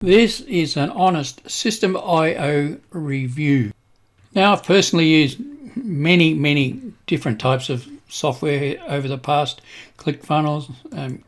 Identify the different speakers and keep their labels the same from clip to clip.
Speaker 1: This is an honest Systeme.io review. Now, I've personally used many different types of software over the past: ClickFunnels,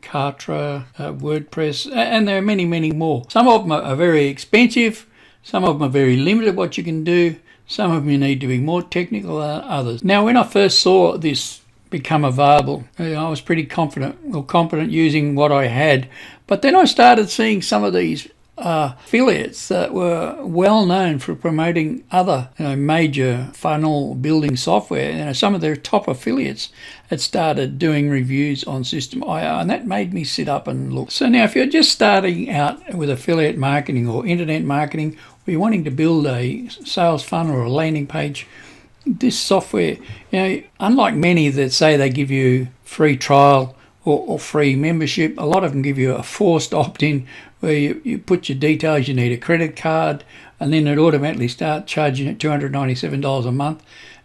Speaker 1: Kartra, WordPress, and there are many more. Some of them are very expensive, some of them are very limited what you can do, some of them you need to be more technical than others. Now, when I first saw this become available, I was pretty confident using what I had, but then I started seeing some of these affiliates that were well known for promoting other major funnel building software. Some of their top affiliates had started doing reviews on Systeme.io, and that made me sit up and look. So now, if you're just starting out with affiliate marketing or internet marketing, or you're wanting to build a sales funnel or a landing page, this software, unlike many that say they give you free trial or free membership, a lot of them give you a forced opt-in where you put your details, you need a credit card, and then it automatically starts charging you $297 a month.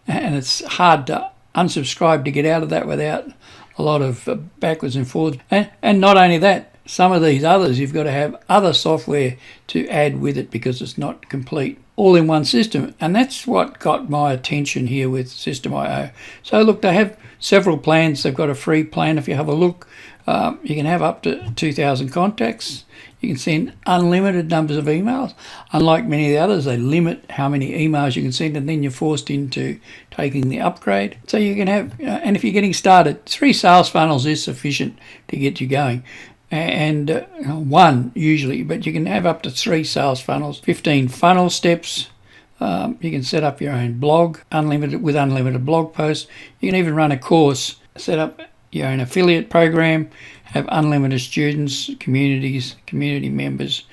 Speaker 1: And it's hard to unsubscribe to get out of that without a lot of backwards and forwards. And not only that, some of these others, you've got to have other software to add with it because it's not complete, all in one system. And that's what got my attention here with Systeme.io. So look, they have several plans. They've got a free plan. If you have a look, you can have up to 2,000 contacts. You can send unlimited numbers of emails. Unlike many of the others, they limit how many emails you can send, and then you're forced into taking the upgrade. So you can have, and if you're getting started, 3 sales funnels is sufficient to get you going. And one usually, but you can have up to 3 sales funnels, 15 funnel steps. You can set up your own blog, unlimited blog posts. You can even run a course, set up your own affiliate program, have unlimited students, community members,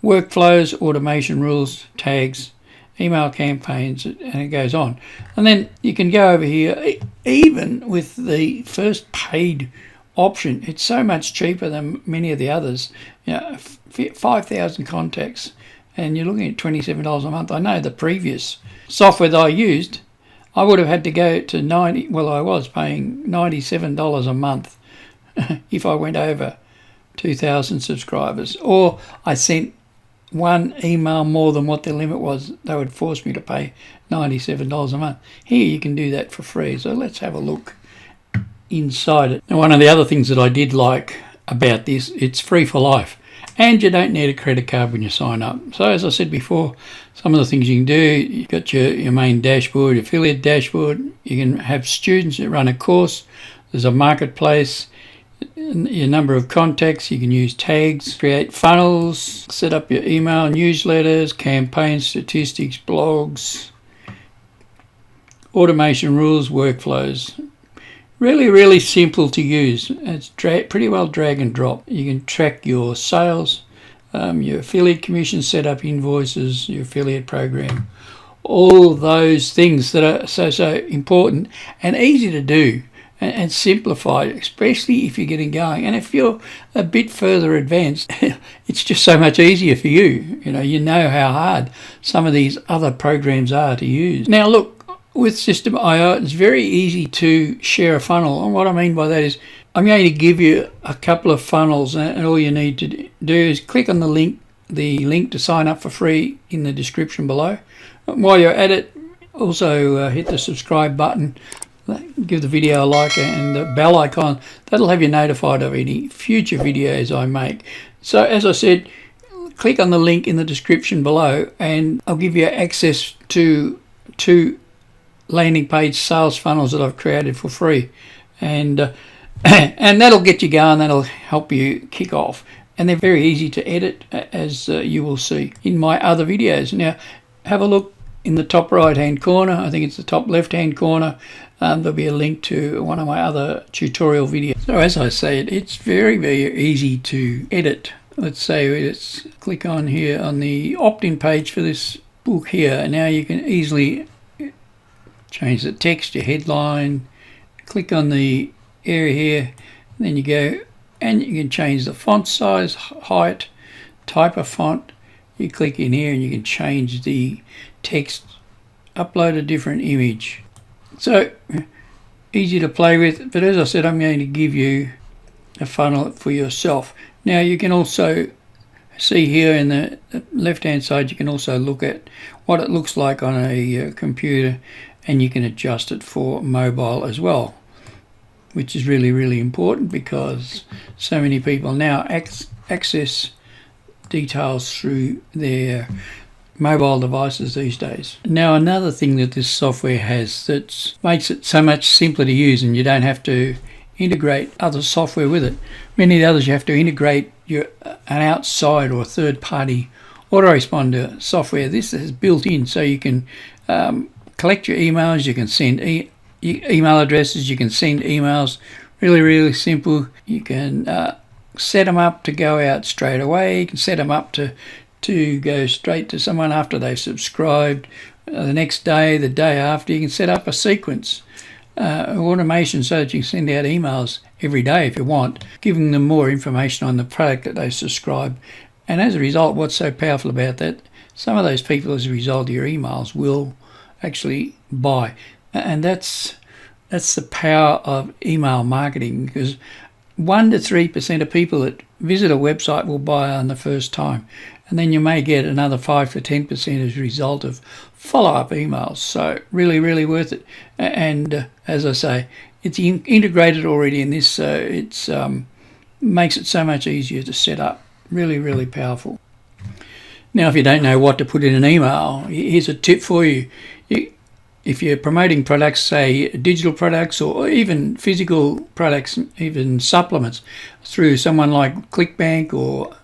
Speaker 1: workflows, automation rules, tags, email campaigns, and it goes on. And then you can go over here, even with the first paid option, it's so much cheaper than many of the others. 5,000 contacts, and you're looking at $27 a month. I know the previous software that I used, I would have had to go to I was paying $97 a month if I went over 2,000 subscribers, or I sent one email more than what the limit was. They would force me to pay $97 a month. Here you can do that for free. So let's have a look inside it. Now, one of the other things that I did like about this, it's free for life, and you don't need a credit card when you sign up. So as I said before, some of the things you can do, you've got your main dashboard, affiliate dashboard. You can have students that run a course. There's a marketplace, your number of contacts. You can use tags, create funnels, set up your email newsletters, campaigns, statistics, blogs, automation rules, workflows. Really simple to use. It's pretty well drag and drop. You can track your sales, your affiliate commission, set up invoices, your affiliate program, all those things that are so important and easy to do and simplified, especially if you're getting going. And if you're a bit further advanced, it's just so much easier for you. You know how hard some of these other programs are to use. Now look, with Systeme.io, it's very easy to share a funnel. And what I mean by that is, I'm going to give you a couple of funnels, and all you need to do is click on the link to sign up for free in the description below. While you're at it, also hit the subscribe button, give the video a like, and the bell icon. That'll have you notified of any future videos I make. So as I said, click on the link in the description below, and I'll give you access to 2 landing page sales funnels that I've created for free, and that'll get you going. That'll help you kick off, and they're very easy to edit, as you will see in my other videos. Now have a look in the top right hand corner. I think it's the top left hand corner. There'll be a link to one of my other tutorial videos. So as I said, it's very easy to edit. Let's click on here on the opt-in page for this book here. Now you can easily change the text, your headline, click on the area here, and then you go and you can change the font size, height, type of font. You click in here and you can change the text, upload a different image. So easy to play with, but as I said, I'm going to give you a funnel for yourself. Now you can also See here in the left hand side, you can also look at what it looks like on a computer, and you can adjust it for mobile as well, which is really important because so many people now access details through their mobile devices these days. Now, another thing that this software has that makes it so much simpler to use, and you don't have to integrate other software with it. Many of the others you have to integrate an outside or third-party autoresponder software. This is built in, so you can collect your emails, you can send email addresses, you can send emails. Really simple. You can set them up to go out straight away. You can set them up to go straight to someone after they've subscribed. The next day, the day after, you can set up a sequence automation so that you can send out emails every day if you want, giving them more information on the product that they subscribe. And as a result, what's so powerful about that, some of those people as a result of your emails will actually buy. And that's the power of email marketing, because 1 to 3% of people that visit a website will buy on the first time, and then you may get another 5 to 10% as a result of follow-up emails. So really worth it. And as I say, it's integrated already in this, so it's makes it so much easier to set up. Really powerful. Now, if you don't know what to put in an email, here's a tip for you. If you're promoting products, say digital products or even physical products, even supplements, through someone like ClickBank or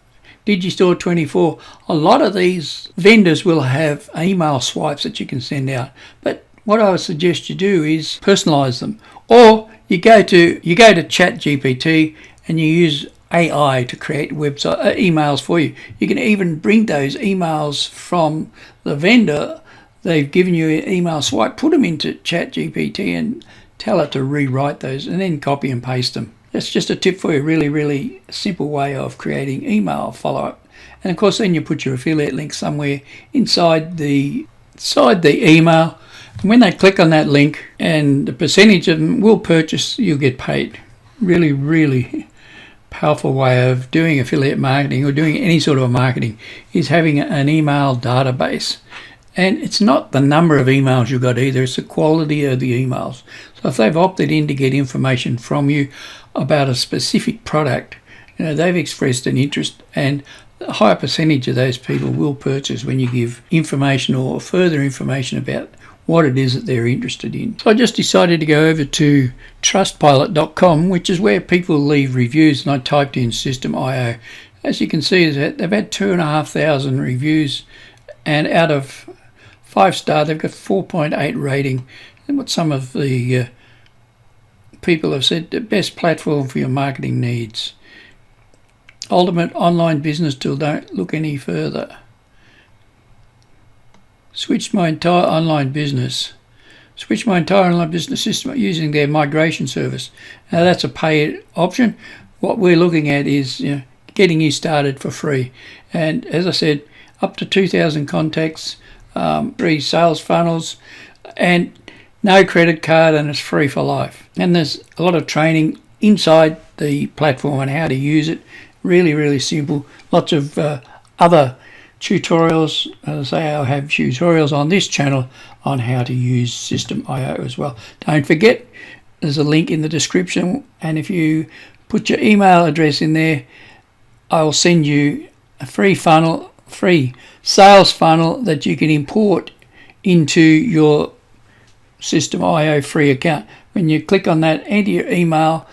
Speaker 1: Digistore24, a lot of these vendors will have email swipes that you can send out. But what I would suggest you do is personalize them, or you go to ChatGPT and you use AI to create website emails for you. You can even bring those emails from the vendor. They've given you an email swipe, put them into ChatGPT and tell it to rewrite those, and then copy and paste them. That's just a tip for you. Really simple way of creating email follow-up. And of course, then you put your affiliate link somewhere inside the email. And when they click on that link, and the percentage of them will purchase, you'll get paid. Really powerful way of doing affiliate marketing or doing any sort of marketing is having an email database. And it's not the number of emails you've got either, it's the quality of the emails. So if they've opted in to get information from you about a specific product, they've expressed an interest, and a higher percentage of those people will purchase when you give information or further information about what it is that they're interested in. So I just decided to go over to trustpilot.com, which is where people leave reviews, and I typed in Systeme. As you can see, they've had 2,500 reviews, and out of 5-star, they've got 4.8 rating. And what some of the people have said, the best platform for your marketing needs. Ultimate online business tool, don't look any further. Switched my entire online business system using their migration service. Now that's a paid option. What we're looking at is getting you started for free. And as I said, up to 2,000 contacts, 3 sales funnels, and no credit card, and it's free for life. And there's a lot of training inside the platform on how to use it. Really simple. Lots of other tutorials. As I say, I'll have tutorials on this channel on how to use Systeme as well. Don't forget, there's a link in the description, and if you put your email address in there, I'll send you a free sales funnel that you can import into your Systeme free account. When you click on that, enter your email,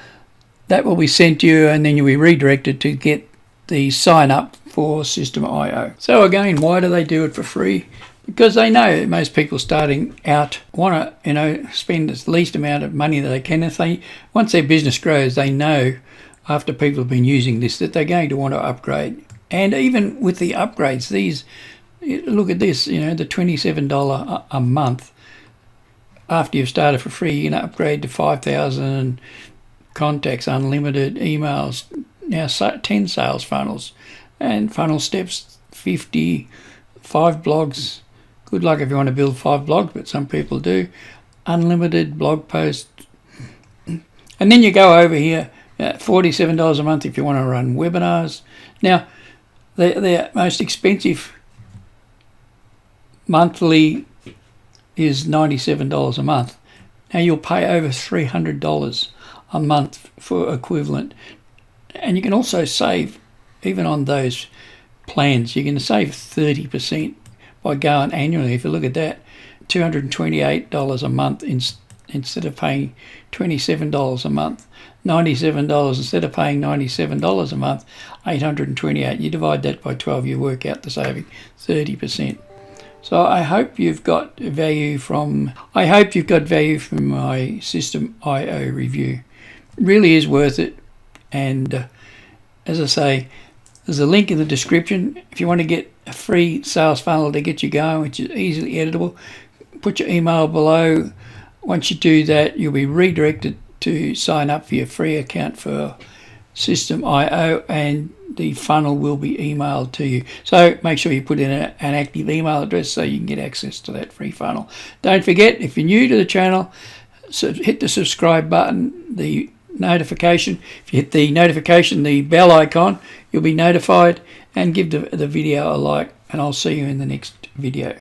Speaker 1: that will be sent to you, and then you'll be redirected to get the sign up for Systeme. So again, why do they do it for free? Because they know most people starting out want to spend the least amount of money that they can. Once their business grows, they know after people have been using this that they're going to want to upgrade. And even with the upgrades, look at this, the $27 a month. After you've started for free, you can upgrade to 5,000 contacts, unlimited emails, now 10 sales funnels, and funnel steps 50, 5 blogs. Good luck if you want to build 5 blogs, but some people do. Unlimited blog posts. And then you go over here, $47 a month if you want to run webinars. Now, Their most expensive monthly is $97 a month. Now you'll pay over $300 a month for equivalent. And you can also save, even on those plans, you can save 30% by going annually. If you look at that, $228 a month instead of paying $27 a month. $97 instead of paying $97 a month, $828. You divide that by 12, you work out the saving, 30%. So I hope you've got value from my Systeme review. It really is worth it. And as I say, there's a link in the description. If you want to get a free sales funnel to get you going, which is easily editable, put your email below. Once you do that, you'll be redirected to sign up for your free account for Systeme, and the funnel will be emailed to you. So make sure you put in an active email address so you can get access to that free funnel. Don't forget, if you're new to the channel, so hit the subscribe button, the notification. If you hit the notification, the bell icon, you'll be notified, and give the video a like, and I'll see you in the next video.